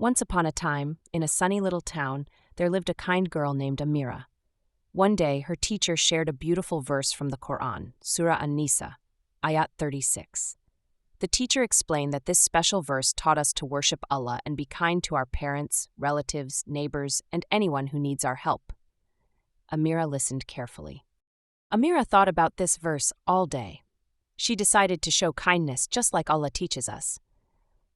Once upon a time, in a sunny little town, there lived a kind girl named Amira. One day, her teacher shared a beautiful verse from the Qur'an, Surah An-Nisa, Ayat 36. The teacher explained that this special verse taught us to worship Allah and be kind to our parents, relatives, neighbors, and anyone who needs our help. Amira listened carefully. Amira thought about this verse all day. She decided to show kindness just like Allah teaches us.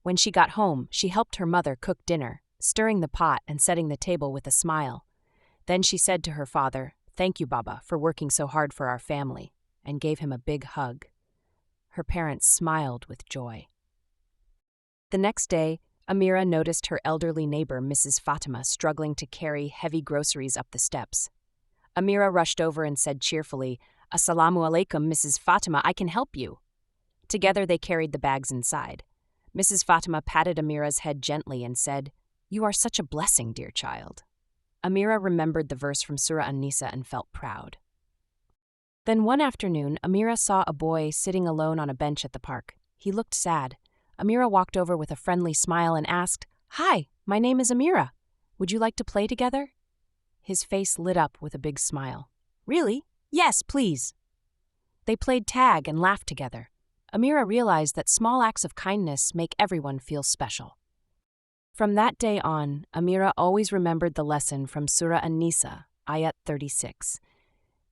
When she got home, she helped her mother cook dinner, stirring the pot and setting the table with a smile. Then she said to her father, "Thank you, Baba, for working so hard for our family," and gave him a big hug. Her parents smiled with joy. The next day, Amira noticed her elderly neighbor, Mrs. Fatima, struggling to carry heavy groceries up the steps. Amira rushed over and said cheerfully, "Assalamu alaikum, Mrs. Fatima, I can help you." Together they carried the bags inside. Mrs. Fatima patted Amira's head gently and said, "You are such a blessing, dear child." Amira remembered the verse from Surah An-Nisa and felt proud. Then one afternoon, Amira saw a boy sitting alone on a bench at the park. He looked sad. Amira walked over with a friendly smile and asked, "Hi, my name is Amira. Would you like to play together?" His face lit up with a big smile. "Really? Yes, please." They played tag and laughed together. Amira realized that small acts of kindness make everyone feel special. From that day on, Amira always remembered the lesson from Surah An-Nisa, Ayat 36.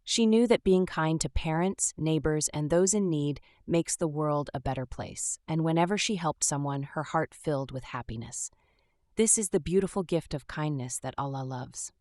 She knew that being kind to parents, neighbors, and those in need makes the world a better place, and whenever she helped someone, her heart filled with happiness. This is the beautiful gift of kindness that Allah loves.